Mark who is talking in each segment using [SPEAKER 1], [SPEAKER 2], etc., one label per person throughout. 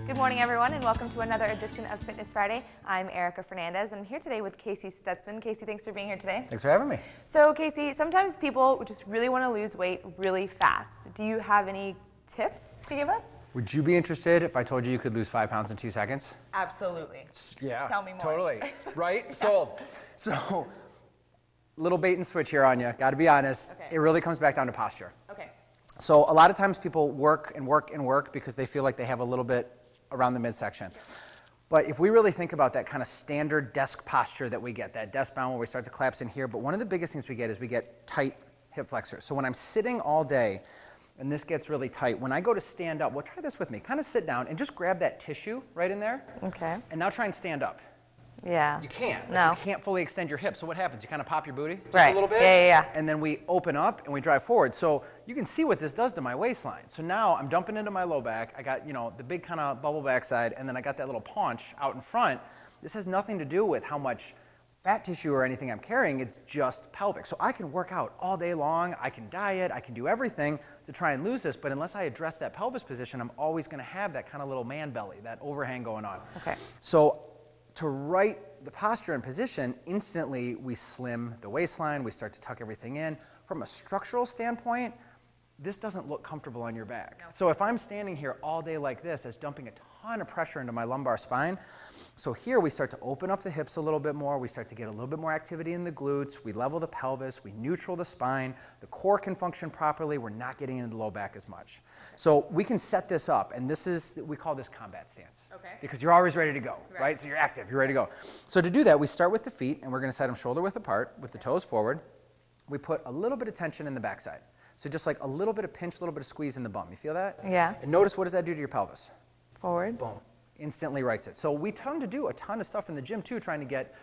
[SPEAKER 1] Good morning, everyone, and welcome to another edition of Fitness Friday. I'm Erica Fernandez. I'm here today with Casey Stutzman. Casey, thanks for being here today.
[SPEAKER 2] Thanks for having me.
[SPEAKER 1] So, Casey, sometimes people just really want to lose weight really fast. Do you have any tips to give us?
[SPEAKER 2] Would you be interested if I told you you could lose 5 pounds in 2 seconds?
[SPEAKER 1] Absolutely.
[SPEAKER 2] Yeah.
[SPEAKER 1] Tell me more.
[SPEAKER 2] Totally. Right? Yeah. Sold. So, little bait and switch here on you. Got to be honest.
[SPEAKER 1] Okay.
[SPEAKER 2] It really comes back down to posture.
[SPEAKER 1] Okay.
[SPEAKER 2] So, a lot of times people work and work and work because they feel like they have a little bit around the midsection. But if we really think about that kind of standard desk posture that we get, that desk bound where we start to collapse in here, but one of the biggest things we get is we get tight hip flexors. So when I'm sitting all day and this gets really tight, when I go to stand up, well, try this with me. Kind of sit down and just grab that tissue right in there.
[SPEAKER 1] Okay.
[SPEAKER 2] And now try and stand up.
[SPEAKER 1] Yeah.
[SPEAKER 2] You can't.
[SPEAKER 1] No.
[SPEAKER 2] You can't fully extend your hips. So what happens? You kind of pop your booty just
[SPEAKER 1] Right.
[SPEAKER 2] a little bit.
[SPEAKER 1] Yeah.
[SPEAKER 2] And then we open up and we drive forward. So you can see what this does to my waistline. So now I'm dumping into my low back. I got, the big kind of bubble backside, and then I got that little paunch out in front. This has nothing to do with how much fat tissue or anything I'm carrying. It's just pelvic. So I can work out all day long. I can diet. I can do everything to try and lose this. But unless I address that pelvis position, I'm always going to have that kind of little man belly, that overhang going on.
[SPEAKER 1] Okay.
[SPEAKER 2] So to right the posture and position, instantly we slim the waistline, we start to tuck everything in. From a structural standpoint, this doesn't look comfortable on your back. No. So if I'm standing here all day like this, it's dumping a ton of pressure into my lumbar spine. So here we start to open up the hips a little bit more, we start to get a little bit more activity in the glutes, we level the pelvis, we neutral the spine, the core can function properly, we're not getting into the low back as much. So we can set this up, and we call this combat stance.
[SPEAKER 1] Okay.
[SPEAKER 2] Because you're always ready to go, right? So you're active, you're ready to go. So to do that, we start with the feet, and we're going to set them shoulder width apart with the toes forward. We put a little bit of tension in the backside. So just like a little bit of pinch, a little bit of squeeze in the bum. You feel that?
[SPEAKER 1] Yeah.
[SPEAKER 2] And notice, what does that do to your pelvis?
[SPEAKER 1] Forward.
[SPEAKER 2] Boom. Instantly rights it. So we tend to do a ton of stuff in the gym too, trying to get,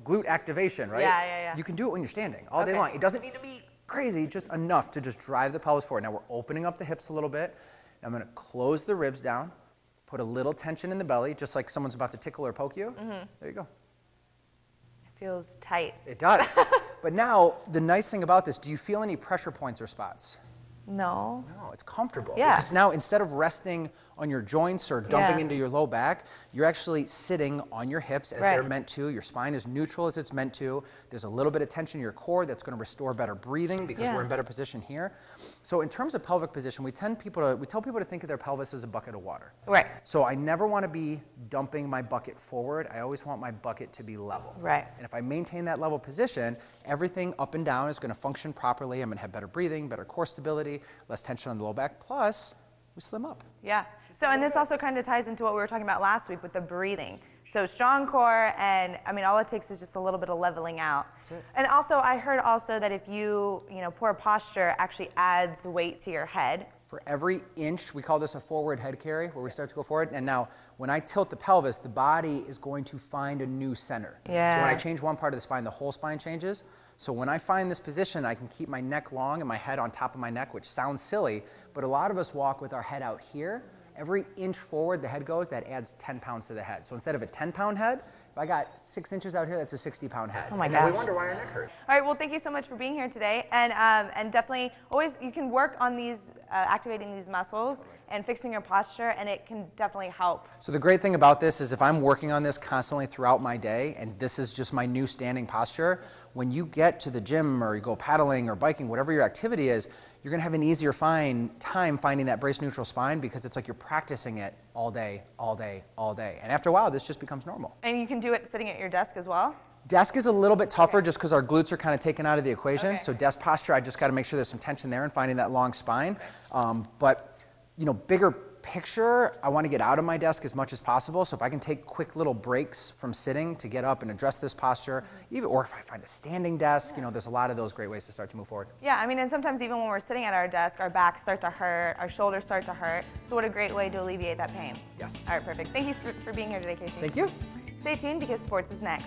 [SPEAKER 2] glute activation, right?
[SPEAKER 1] Yeah.
[SPEAKER 2] You can do it when you're standing all day long. It doesn't need to be crazy, just enough to just drive the pelvis forward. Now we're opening up the hips a little bit. Now I'm going to close the ribs down, put a little tension in the belly, just like someone's about to tickle or poke you. Mm-hmm. There you go.
[SPEAKER 1] It feels tight.
[SPEAKER 2] It does. But now, the nice thing about this, do you feel any pressure points or spots?
[SPEAKER 1] No.
[SPEAKER 2] No, it's comfortable.
[SPEAKER 1] Yeah.
[SPEAKER 2] Because now, instead of resting on your joints or dumping into your low back, you're actually sitting on your hips as they're meant to. Your spine is neutral as it's meant to. There's a little bit of tension in your core that's going to restore better breathing because we're in better position here. So in terms of pelvic position, we tell people to think of their pelvis as a bucket of water.
[SPEAKER 1] Right.
[SPEAKER 2] So I never want to be dumping my bucket forward. I always want my bucket to be level.
[SPEAKER 1] Right.
[SPEAKER 2] And if I maintain that level position, everything up and down is going to function properly. I'm going to have better breathing, better core stability, less tension on the low back, plus we slim up.
[SPEAKER 1] Yeah. So, and this also kind of ties into what we were talking about last week with the breathing. So strong core, and all it takes is just a little bit of leveling out.
[SPEAKER 2] That's it.
[SPEAKER 1] And also, I heard also that if you, poor posture actually adds weight to your head.
[SPEAKER 2] For every inch, we call this a forward head carry, where we start to go forward. And now, when I tilt the pelvis, the body is going to find a new center.
[SPEAKER 1] Yeah.
[SPEAKER 2] So when I change one part of the spine, the whole spine changes. So when I find this position, I can keep my neck long and my head on top of my neck, which sounds silly, but a lot of us walk with our head out here. Every inch forward the head goes, that adds 10 pounds to the head. So instead of a 10-pound head, if I got 6 inches out here, that's a 60-pound head.
[SPEAKER 1] Oh my
[SPEAKER 2] God.
[SPEAKER 1] gosh.
[SPEAKER 2] We wonder why our neck hurts.
[SPEAKER 1] All right, well, thank you so much for being here today. And definitely, always, you can work on these, activating these muscles and fixing your posture, and it can definitely help.
[SPEAKER 2] So the great thing about this is if I'm working on this constantly throughout my day, and this is just my new standing posture, when you get to the gym or you go paddling or biking, whatever your activity is, you're going to have an easier time finding that brace neutral spine because it's like you're practicing it all day, all day, all day. And after a while, this just becomes normal.
[SPEAKER 1] And you can do it sitting at your desk as well?
[SPEAKER 2] Desk is a little bit tougher just because our glutes are kind of taken out of the equation.
[SPEAKER 1] Okay.
[SPEAKER 2] So desk posture, I just got to make sure there's some tension there and finding that long spine. But bigger picture, I want to get out of my desk as much as possible. So if I can take quick little breaks from sitting to get up and address this posture, or if I find a standing desk, there's a lot of those great ways to start to move forward.
[SPEAKER 1] Yeah, and sometimes even when we're sitting at our desk, our backs start to hurt, our shoulders start to hurt. So what a great way to alleviate that pain.
[SPEAKER 2] Yes.
[SPEAKER 1] All right, perfect. Thank you for being here today, Casey.
[SPEAKER 2] Thank you.
[SPEAKER 1] Stay tuned because sports is next.